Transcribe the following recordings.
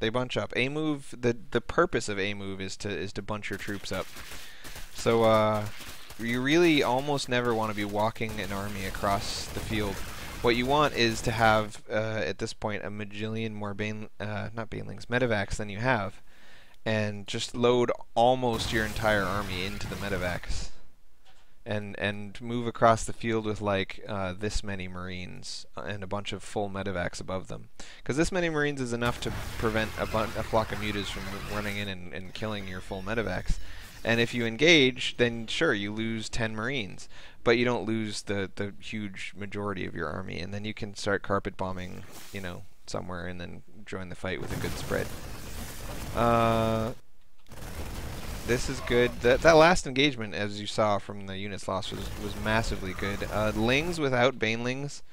They bunch up. A move. The purpose of a move is to bunch your troops up. So you really almost never want to be walking an army across the field. What you want is to have at this point a majillion more not banelings, medevacs than you have, and just load almost your entire army into the medevacs. And move across the field with like this many Marines and a bunch of full medevacs above them. Because this many Marines is enough to prevent a flock of mutas from running in and killing your full medevacs. And if you engage, then sure, you lose 10 Marines. But you don't lose the huge majority of your army. And then you can start carpet bombing, you know, somewhere and then join the fight with a good spread. This is good. That last engagement, as you saw from the units lost, was massively good. Lings without banelings,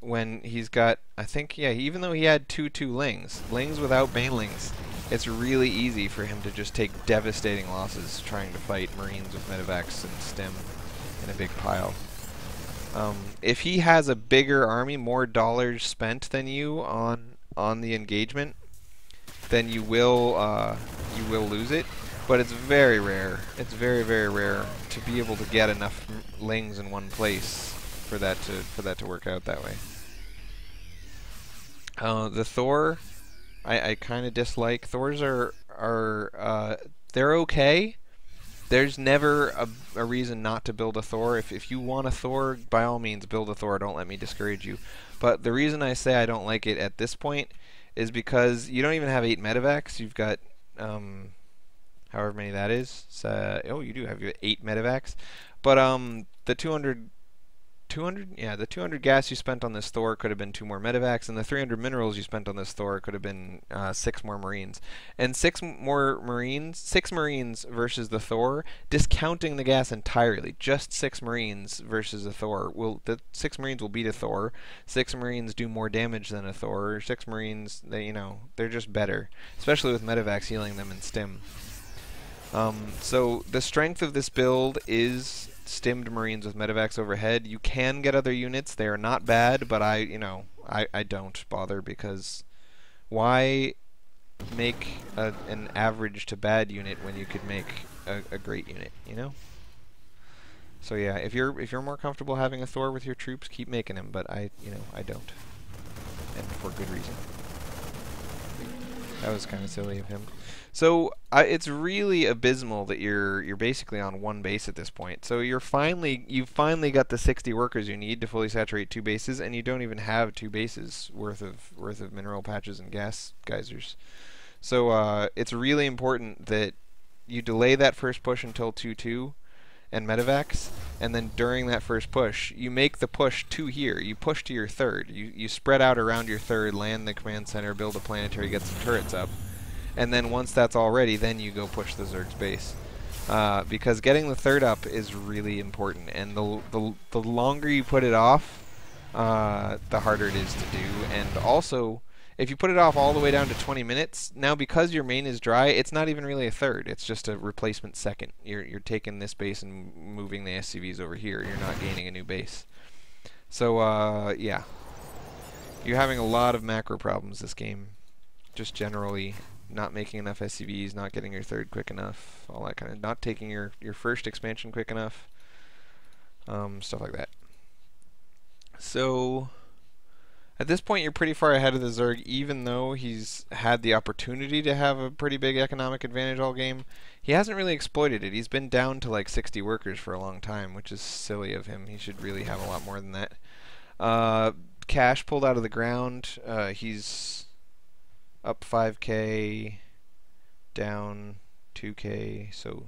when he's got, I think, yeah, even though he had 2/2 lings without banelings, it's really easy for him to just take devastating losses trying to fight Marines with medevacs and stim in a big pile. If he has a bigger army, more dollars spent than you on the engagement, then you will lose it. But it's very rare. It's very, very rare to be able to get enough lings in one place for that to work out that way. The Thor, I kind of dislike. Thors are they're okay. There's never a reason not to build a Thor. If you want a Thor, by all means build a Thor. Don't let me discourage you. But the reason I say I don't like it at this point is because you don't even have 8 medevacs. You've got however many that is. So, oh, you do have 8 medevacs. But the 200 gas you spent on this Thor could have been 2 more medevacs, and the 300 minerals you spent on this Thor could have been 6 more Marines. And 6 Marines versus the Thor, discounting the gas entirely, just 6 Marines versus a Thor. The 6 Marines will beat a Thor. 6 Marines do more damage than a Thor. 6 Marines, they're just better, especially with medevacs healing them in stim. So the strength of this build is stimmed Marines with medevacs overhead. You can get other units. They are not bad, but I don't bother, because why make an average to bad unit when you could make a great unit, you know? So yeah, if you're more comfortable having a Thor with your troops, keep making him, but I don't. And for good reason. That was kind of silly of him. So it's really abysmal that you're basically on 1 base at this point. So you've finally got the 60 workers you need to fully saturate 2 bases, and you don't even have 2 bases worth of mineral patches and gas geysers. So it's really important that you delay that first push until 2/2 and medevacs, and then during that first push, you make the push to here. You push to your 3rd. You spread out around your 3rd, land the command center, build a planetary, get some turrets up. And then once that's all ready, then you go push the Zerg's base. Because getting the 3rd up is really important. And the longer you put it off, the harder it is to do. And also, if you put it off all the way down to 20 minutes, now because your main is dry, it's not even really a 3rd. It's just a replacement 2nd. You're taking this base and moving the SCVs over here. You're not gaining a new base. So, yeah. You're having a lot of macro problems this game. Just generally. Not making enough SCVs, not getting your 3rd quick enough, all that kind of, not taking your first expansion quick enough, stuff like that. So at this point you're pretty far ahead of the Zerg, even though he's had the opportunity to have a pretty big economic advantage all game. He hasn't really exploited it. He's been down to like 60 workers for a long time, which is silly of him. He should really have a lot more than that. Cash pulled out of the ground. He's up 5k, down 2k, so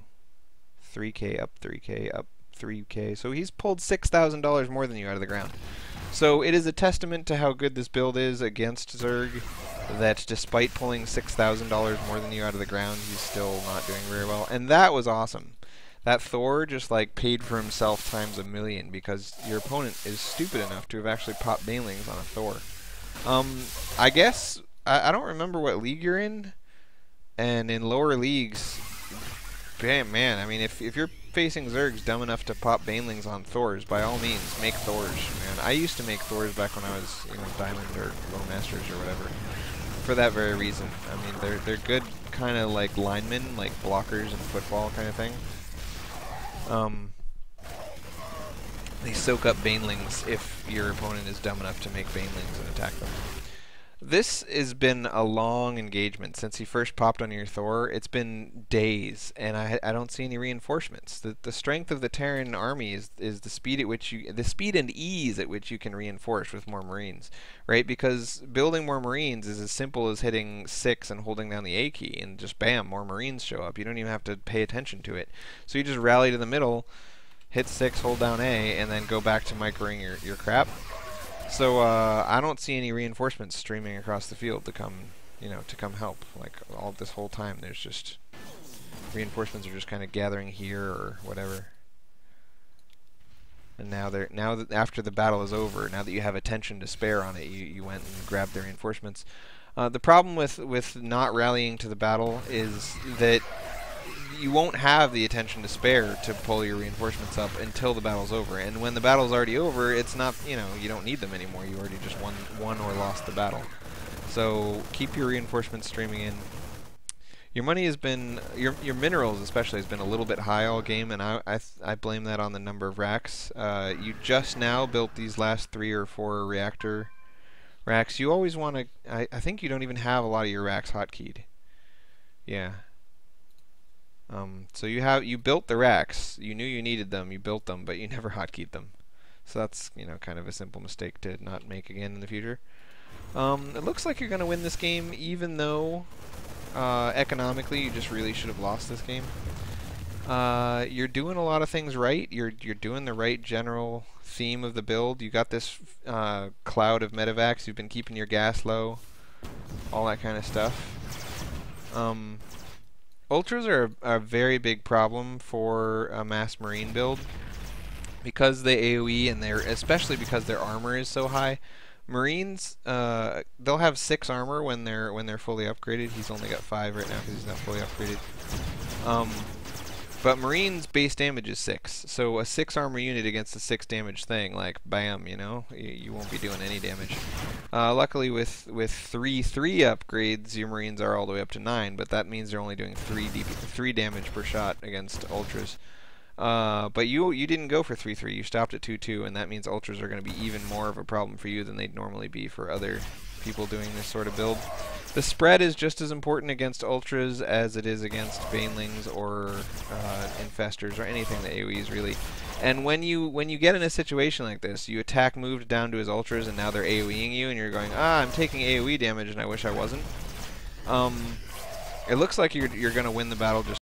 3k, up 3k, up 3k. So he's pulled $6,000 more than you out of the ground. So it is a testament to how good this build is against Zerg, that despite pulling $6,000 more than you out of the ground, he's still not doing very well. And that was awesome. That Thor just like paid for himself times a million, because your opponent is stupid enough to have actually popped banelings on a Thor. I guess I don't remember what league you're in, and in lower leagues, man, I mean, if you're facing Zergs dumb enough to pop banelings on Thors, by all means, make Thors, man. I used to make Thors back when I was, Diamond or Low Masters or whatever. for that very reason. I mean, they're good kind of like linemen, like blockers in football kind of thing. They soak up banelings if your opponent is dumb enough to make banelings and attack them. This has been a long engagement since he first popped on your Thor. It's been days, and I don't see any reinforcements. The strength of the Terran army is the speed at which the speed and ease at which you can reinforce with more Marines, right? Because building more Marines is as simple as hitting 6 and holding down the A key, and just bam, more Marines show up. You don't even have to pay attention to it. So you just rally to the middle, hit 6, hold down A, and then go back to microing your crap. So I don't see any reinforcements streaming across the field to come, to come help. Like all this whole time, there's just reinforcements are just kind of gathering here or whatever. And now that after the battle is over, now that you have attention to spare on it, you went and grabbed the reinforcements. The problem with not rallying to the battle is that you won't have the attention to spare to pull your reinforcements up until the battle's over. And when the battle's already over, it's not, you don't need them anymore. You already just won or lost the battle. So keep your reinforcements streaming in. Your money has been, your minerals especially has been a little bit high all game, and I blame that on the number of racks. You just now built these last 3 or 4 reactor racks. You always want to, I think you don't even have a lot of your racks hotkeyed. Yeah. So you built the racks. You knew you needed them. You built them, but you never hotkeyed them. So that's kind of a simple mistake to not make again in the future. It looks like you're going to win this game, even though economically you just really should have lost this game. You're doing a lot of things right. You're doing the right general theme of the build. You got this cloud of medevacs. You've been keeping your gas low, all that kind of stuff. Ultras are a very big problem for a mass marine build because they AoE and especially because their armor is so high. Marines, they'll have 6 armor when they're fully upgraded. He's only got 5 right now because he's not fully upgraded. But Marines base damage is 6, so a 6 armor unit against a 6 damage thing, like bam, you won't be doing any damage. Luckily with 3 upgrades, your Marines are all the way up to 9, but that means they're only doing 3 damage per shot against Ultras. But you didn't go for 3-3, you stopped at 2-2, and that means Ultras are going to be even more of a problem for you than they'd normally be for other people doing this sort of build. The spread is just as important against Ultras as it is against Banelings or Infestors or anything that AoEs really. And when you get in a situation like this, you attack moved down to his Ultras and now they're AoEing you and you're going, I'm taking AoE damage and I wish I wasn't. It looks like you're going to win the battle just